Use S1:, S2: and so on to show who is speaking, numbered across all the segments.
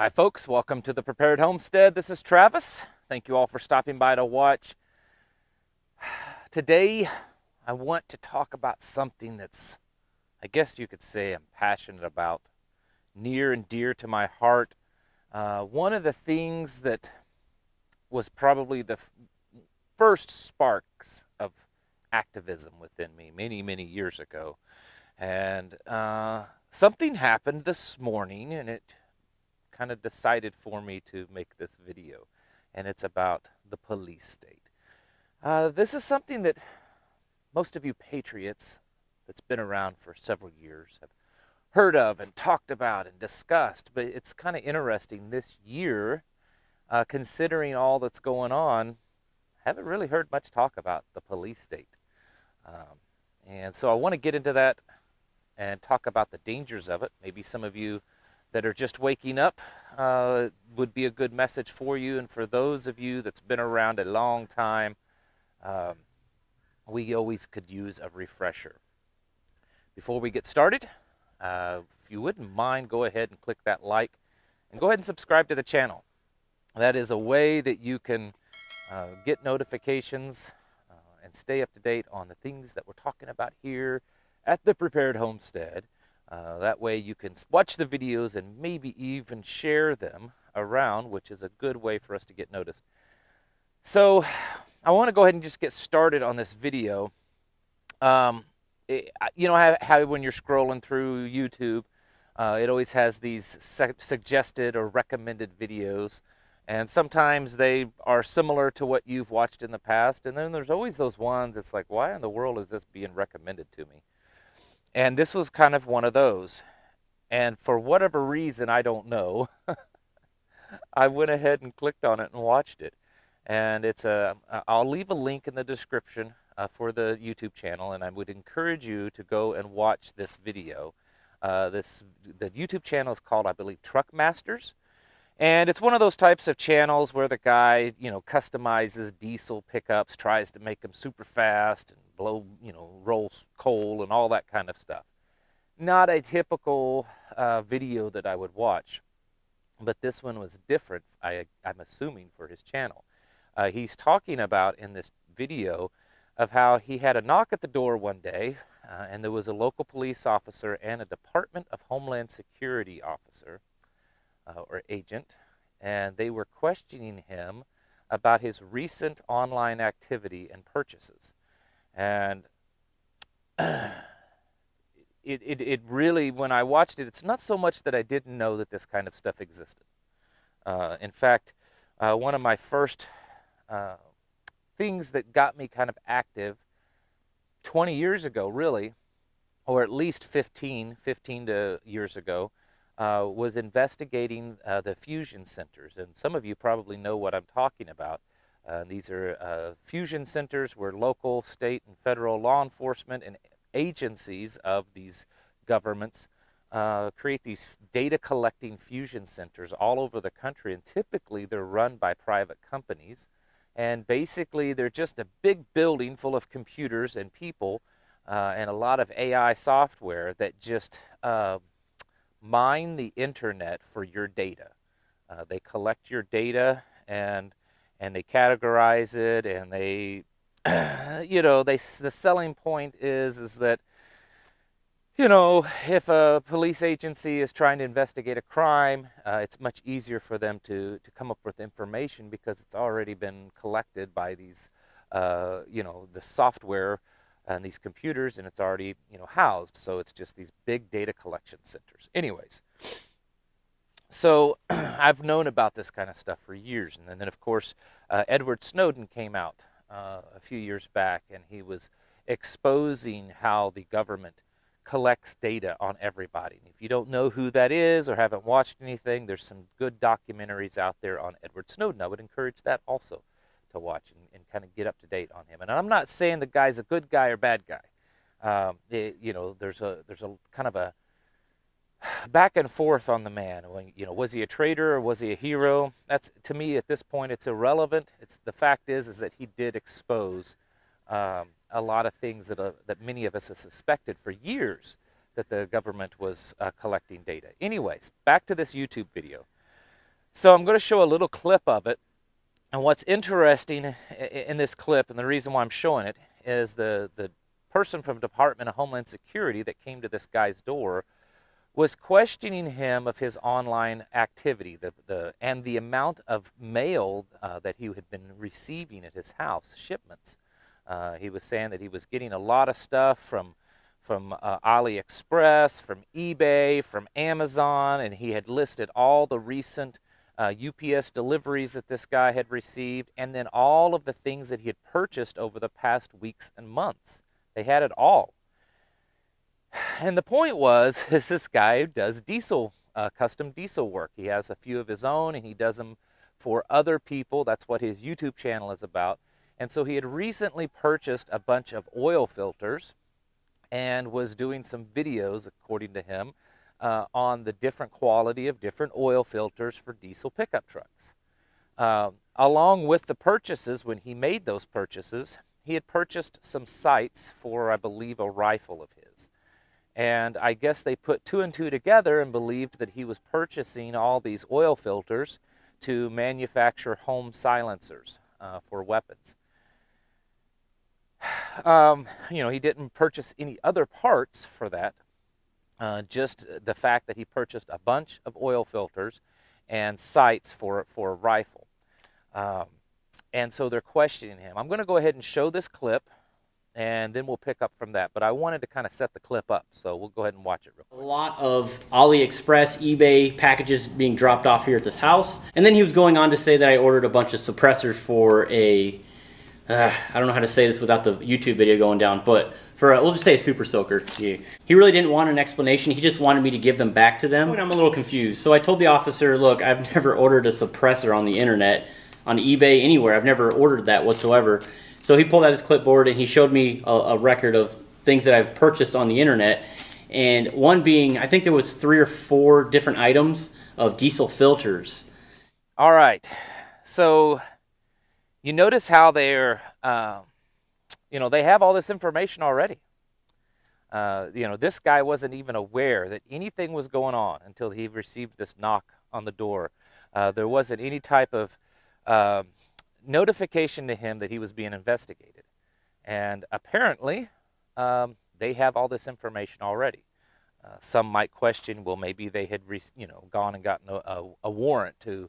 S1: Hi folks, welcome to the Prepared Homestead. This is Travis. Thank you all for stopping by to watch. Today, I want to talk about something that's, I guess you could say, I'm passionate about, near and dear to my heart. One of the things that was probably the first sparks of activism within me many years ago. And something happened this morning, and it kind of decided for me to make this video, and it's about the police state. This is something that most of you patriots that's been around for several years have heard of and talked about and discussed, but it's kind of interesting this year, considering all that's going on, haven't really heard much talk about the police state. And so I want to get into that and talk about the dangers of it. Maybe some of you that are just waking up would be a good message for you, and for those of you that's been around a long time, we always could use a refresher. Before we get started, if you wouldn't mind, go ahead and click that like and go ahead and subscribe to the channel. That is a way that you can get notifications and stay up to date on the things that we're talking about here at the Prepared Homestead. That way you can watch the videos and maybe even share them around, which is a good way for us to get noticed. So I want to go ahead and just get started on this video. You know how when you're scrolling through YouTube, it always has these suggested or recommended videos, and sometimes they are similar to what you've watched in the past, and then there's always those ones that's like, why in the world is this being recommended to me? And this was kind of one of those. And for whatever reason, I don't know, I went ahead and clicked on it and watched it. And I'll leave a link in the description for the YouTube channel, and I would encourage you to go and watch this video. The YouTube channel is called, I believe, Truck Masters. And it's one of those types of channels where the guy, customizes diesel pickups, tries to make them super fast and blow, roll coal and all that kind of stuff. Not a typical video that I would watch, but this one was different, I'm assuming, for his channel. He's talking about in this video of how he had a knock at the door one day, and there was a local police officer and a Department of Homeland Security officer, or agent, and they were questioning him about his recent online activity and purchases. And it really, when I watched it, it's not so much that I didn't know that this kind of stuff existed. In fact, one of my first things that got me kind of active 20 years ago, really, or at least 15 years ago, was investigating the fusion centers. And some of you probably know what I'm talking about. These are fusion centers where local, state, and federal law enforcement and agencies of these governments create these data collecting fusion centers all over the country. And typically they're run by private companies. And basically they're just a big building full of computers and people and a lot of AI software that just mine the internet for your data. They collect your data and they categorize it, and they, the selling point is that, if a police agency is trying to investigate a crime, it's much easier for them to come up with information because it's already been collected by these, the software and these computers, and it's already, housed. So it's just these big data collection centers. Anyways, so I've known about this kind of stuff for years. And then, of course, Edward Snowden came out a few years back, and he was exposing how the government collects data on everybody. And if you don't know who that is or haven't watched anything, there's some good documentaries out there on Edward Snowden. I would encourage that also to watch and kind of get up to date on him. And I'm not saying the guy's a good guy or bad guy. There's a kind of a back and forth on the man. When, was he a traitor or was he a hero? That's, to me, at this point, it's irrelevant. The fact is that he did expose a lot of things that many of us have suspected for years that the government was collecting data. Anyways, back to this YouTube video. So I'm going to show a little clip of it. And what's interesting in this clip, and the reason why I'm showing it, is the person from Department of Homeland Security that came to this guy's door was questioning him of his online activity, and the amount of mail that he had been receiving at his house, shipments. He was saying that he was getting a lot of stuff from AliExpress, from eBay, from Amazon, and he had listed all the recent UPS deliveries that this guy had received, and then all of the things that he had purchased over the past weeks and months. They had it all. And the point was, is this guy does diesel, custom diesel work. He has a few of his own, and he does them for other people. That's what his YouTube channel is about. And so he had recently purchased a bunch of oil filters and was doing some videos, according to him, on the different quality of different oil filters for diesel pickup trucks. Along with the purchases, when he made those purchases, he had purchased some sights for, I believe, a rifle of his. And I guess they put two and two together and believed that he was purchasing all these oil filters to manufacture home silencers for weapons. You know, he didn't purchase any other parts for that. Just the fact that he purchased a bunch of oil filters and sights for a rifle. And so they're questioning him. I'm going to go ahead and show this clip, and then we'll pick up from that. But I wanted to kind of set the clip up, so we'll go ahead and watch it real quick.
S2: A lot of AliExpress, eBay packages being dropped off here at this house. And then he was going on to say that I ordered a bunch of suppressors for a, I don't know how to say this without the YouTube video going down, but for we'll just say a super soaker. He really didn't want an explanation. He just wanted me to give them back to them. And I'm a little confused. So I told the officer, look, I've never ordered a suppressor on the internet, on eBay, anywhere. I've never ordered that whatsoever. So he pulled out his clipboard and he showed me a record of things that I've purchased on the internet. And one being, I think there was 3 or 4 different items of diesel filters.
S1: All right. So you notice how they're, you know, they have all this information already. You know, this guy wasn't even aware that anything was going on until he received this knock on the door. There wasn't any type of notification to him that he was being investigated. And apparently, they have all this information already. Some might question, well, maybe they had, you know, gone and gotten a warrant to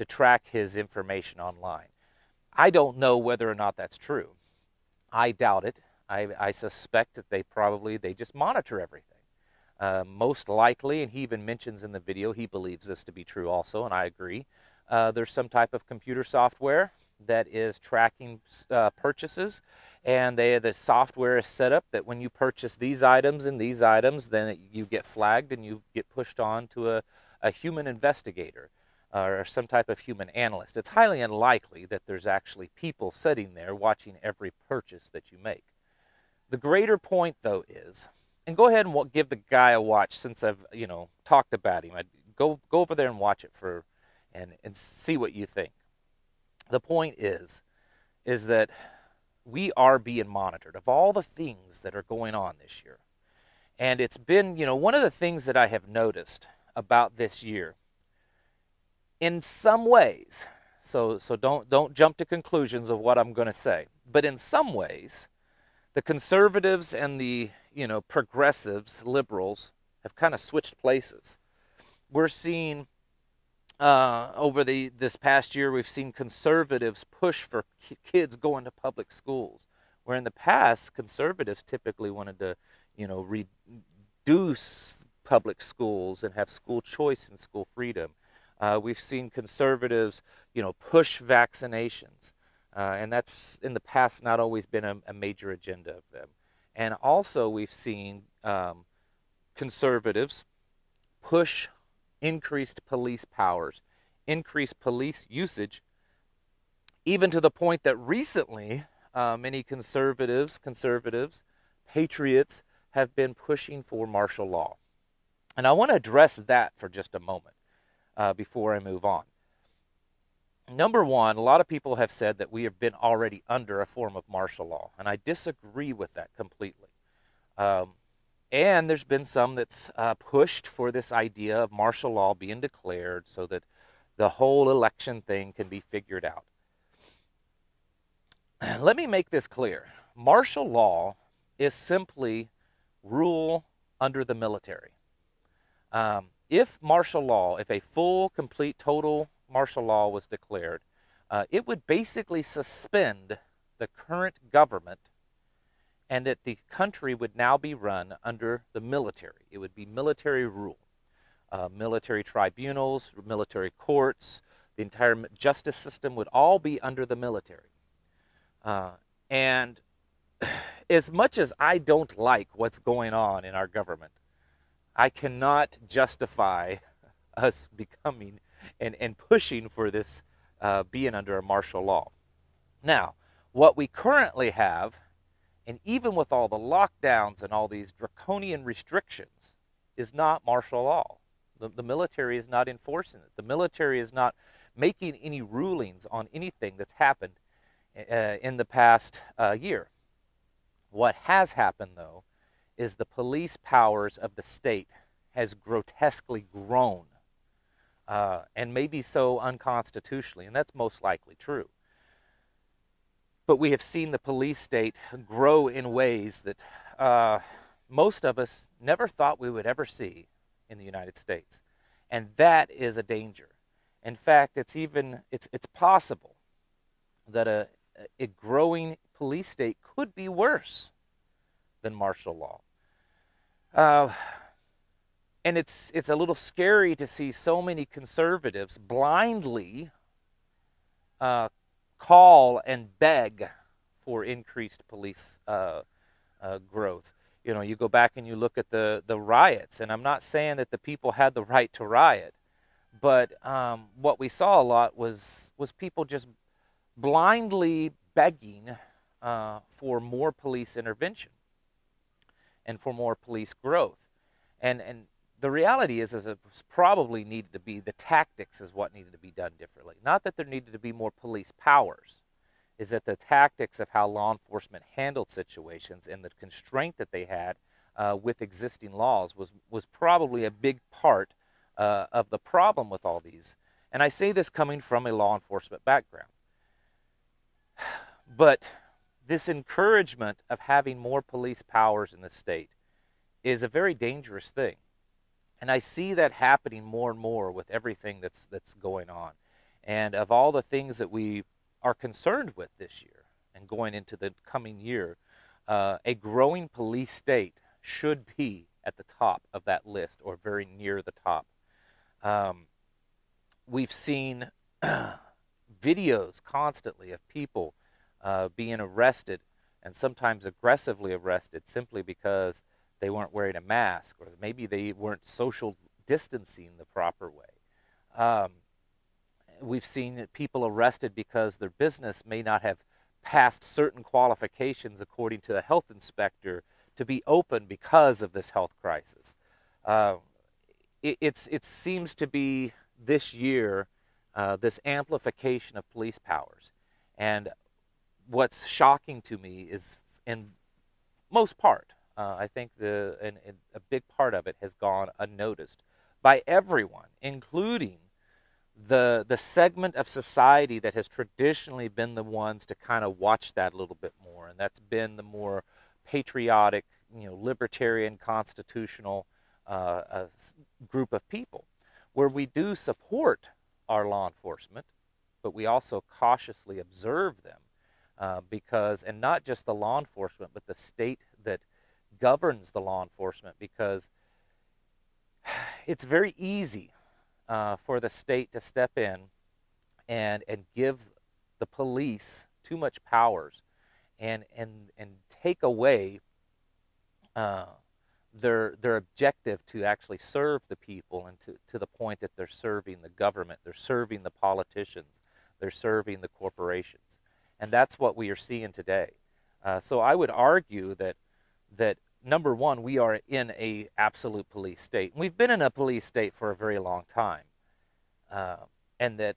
S1: track his information online. I don't know whether or not that's true. I doubt it. I suspect that they just monitor everything. Most likely, and he even mentions in the video, he believes this to be true also, and I agree. There's some type of computer software that is tracking purchases, and the software is set up that when you purchase these items and these items, then you get flagged and you get pushed on to a human investigator or some type of human analyst. It's highly unlikely that there's actually people sitting there watching every purchase that you make. The greater point, though, is, and go ahead and give the guy a watch since I've, you know, talked about him. Go over there and watch it and see what you think. The point is that we are being monitored of all the things that are going on this year. And it's been, you know, one of the things that I have noticed about this year, in some ways, so don't jump to conclusions of what I'm going to say, but in some ways, the conservatives and the, you know, progressives, liberals, have kind of switched places. We're seeing over this past year, we've seen conservatives push for kids going to public schools, where in the past, conservatives typically wanted to, you know, reduce public schools and have school choice and school freedom. We've seen conservatives, you know, push vaccinations, and that's in the past not always been a major agenda of them. And also we've seen conservatives push increased police powers, increased police usage, even to the point that recently many conservatives, patriots, have been pushing for martial law. And I want to address that for just a moment before I move on. Number one, a lot of people have said that we have been already under a form of martial law, and I disagree with that completely. And there's been some that's pushed for this idea of martial law being declared so that the whole election thing can be figured out. Let me make this clear. Martial law is simply rule under the military. If martial law, if a full, complete, total martial law was declared, it would basically suspend the current government, and that the country would now be run under the military. It would be military rule. Military tribunals, military courts, the entire justice system would all be under the military. And as much as I don't like what's going on in our government, I cannot justify us becoming and pushing for this being under a martial law. Now, what we currently have, and even with all the lockdowns and all these draconian restrictions, is not martial law. The military is not enforcing it. The military is not making any rulings on anything that's happened in the past year. What has happened, though, is the police powers of the state has grotesquely grown, and maybe so unconstitutionally, and that's most likely true. But we have seen the police state grow in ways that most of us never thought we would ever see in the United States. And that is a danger. In fact, it's possible that a growing police state could be worse than martial law. And it's a little scary to see so many conservatives blindly call and beg for increased police growth. You know, you go back and you look at the riots, and I'm not saying that the people had the right to riot, but what we saw a lot was people just blindly begging for more police intervention and for more police growth. And the reality is it probably needed to be, the tactics is what needed to be done differently. Not that there needed to be more police powers, is that the tactics of how law enforcement handled situations and the constraint that they had with existing laws was probably a big part of the problem with all these. And I say this coming from a law enforcement background. But this encouragement of having more police powers in the state is a very dangerous thing. And I see that happening more and more with everything that's going on. And of all the things that we are concerned with this year and going into the coming year, a growing police state should be at the top of that list, or very near the top. We've seen videos constantly of people being arrested, and sometimes aggressively arrested, simply because they weren't wearing a mask, or maybe they weren't social distancing the proper way. We've seen people arrested because their business may not have passed certain qualifications according to a health inspector to be open because of this health crisis. It seems to be this year this amplification of police powers. And what's shocking to me is, in most part, I think a big part of it has gone unnoticed by everyone, including the segment of society that has traditionally been the ones to kind of watch that a little bit more, and that's been the more patriotic, libertarian, constitutional group of people, where we do support our law enforcement, but we also cautiously observe them, because, and not just the law enforcement, but the state that governs the law enforcement, because it's very easy for the state to step in and give the police too much powers and take away their objective to actually serve the people, and to the point that they're serving the government, they're serving the politicians, they're serving the corporations. And that's what we are seeing today. So I would argue that number one, we are in a absolute police state. We've been in a police state for a very long time. And that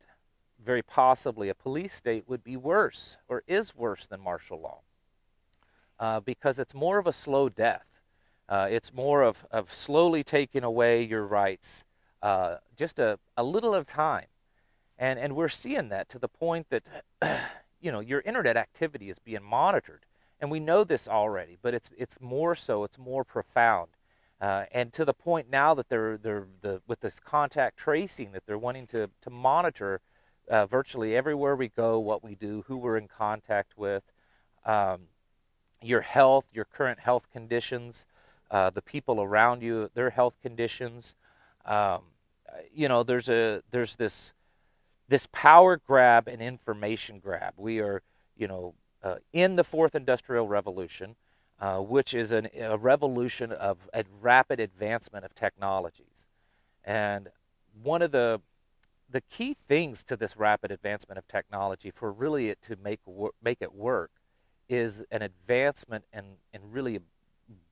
S1: very possibly a police state would be worse, or is worse, than martial law. Because it's more of a slow death. It's more of slowly taking away your rights, just a little at a time. And we're seeing that to the point that, your internet activity is being monitored. And we know this already, but it's more so, it's more profound. And to the point now that with this contact tracing, that they're wanting to monitor virtually everywhere we go, what we do, who we're in contact with, um, your health, your current health conditions, the people around you, their health conditions. Um, there's this power grab and information grab. We are, in the fourth industrial revolution, which is a revolution of a rapid advancement of technologies. And one of the key things to this rapid advancement of technology, for really it to make it work, is an advancement and really a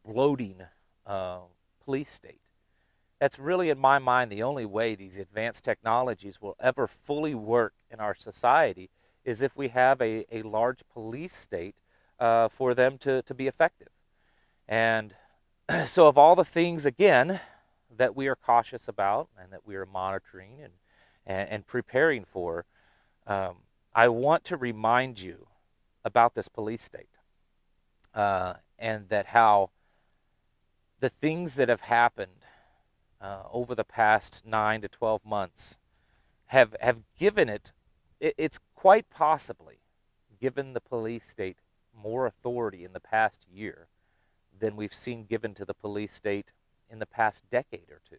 S1: bloating police state. That's really, in my mind, the only way these advanced technologies will ever fully work in our society is if we have a large police state for them to be effective. And so of all the things, again, that we are cautious about and that we are monitoring and preparing for, I want to remind you about this police state, and that how the things that have happened over the past 9 to 12 months have given it's quite possibly given the police state more authority in the past year than we've seen given to the police state in the past decade or two.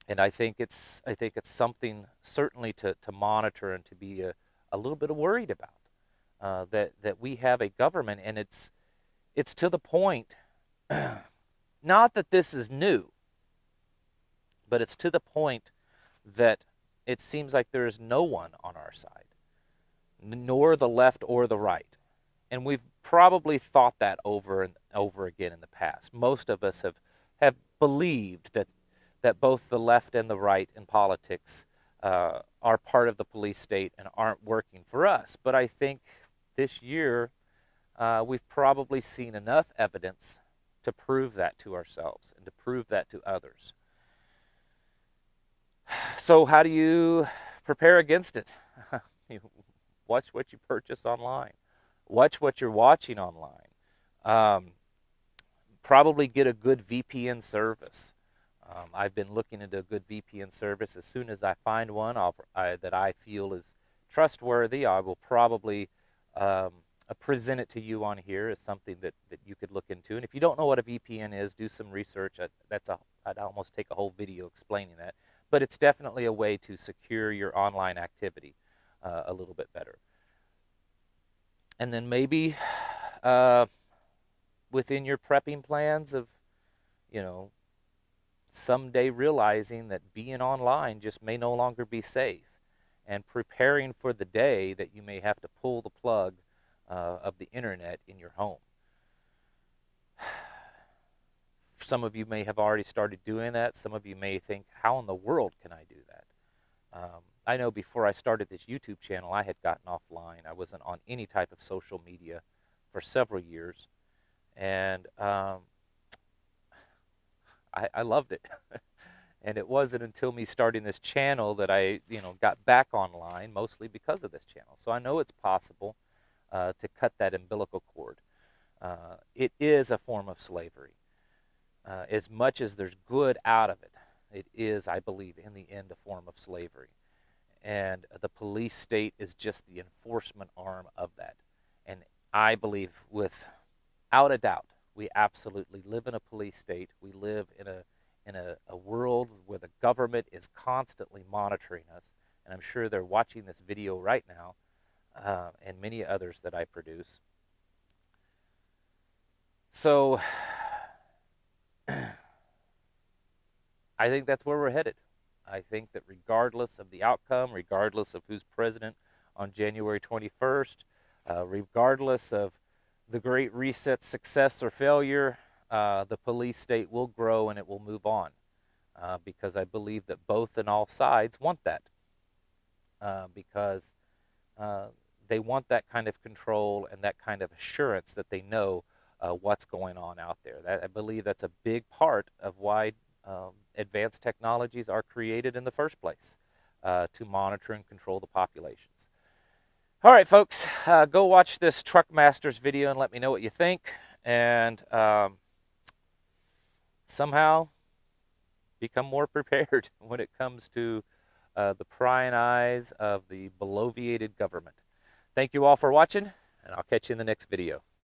S1: And I think it's something certainly to monitor and to be a little bit worried about, that we have a government, and it's to the point, not that this is new, but it's to the point that it seems like there is no one on our side, nor the left or the right. And we've probably thought that over and over again in the past. Most of us have believed that both the left and the right in politics are part of the police state and aren't working for us. But I think this year we've probably seen enough evidence to prove that to ourselves and to prove that to others. So how do you prepare against it? You watch what you purchase online. Watch what you're watching online. Probably get a good VPN service. I've been looking into a good VPN service. As soon as I find one that I feel is trustworthy, I will probably present it to you on here as something that you could look into. And if you don't know what a VPN is, do some research. I'd almost take a whole video explaining that. But it's definitely a way to secure your online activity a little bit better. And then maybe within your prepping plans of, someday realizing that being online just may no longer be safe, and preparing for the day that you may have to pull the plug of the internet in your home. Some of you may have already started doing that. Some of you may think, how in the world can I do that? I know before I started this YouTube channel, I had gotten offline. I wasn't on any type of social media for several years. And I loved it. And it wasn't until me starting this channel that I, got back online, mostly because of this channel. So I know it's possible to cut that umbilical cord. It is a form of slavery. As much as there's good out of it, it is, I believe, in the end, a form of slavery. And the police state is just the enforcement arm of that. And I believe, without a doubt, we absolutely live in a police state. We live in a world where the government is constantly monitoring us. And I'm sure they're watching this video right now, and many others that I produce. So I think that's where we're headed. I think that regardless of the outcome, regardless of who's president on January 21st, regardless of the Great Reset's success or failure, the police state will grow and it will move on, because I believe that both and all sides want that, because they want that kind of control and that kind of assurance that they know what's going on out there. I believe that's a big part of why advanced technologies are created in the first place, to monitor and control the populations. All right, folks, go watch this Truckmasters video and let me know what you think. And somehow become more prepared when it comes to the prying eyes of the bloviated government. Thank you all for watching, and I'll catch you in the next video.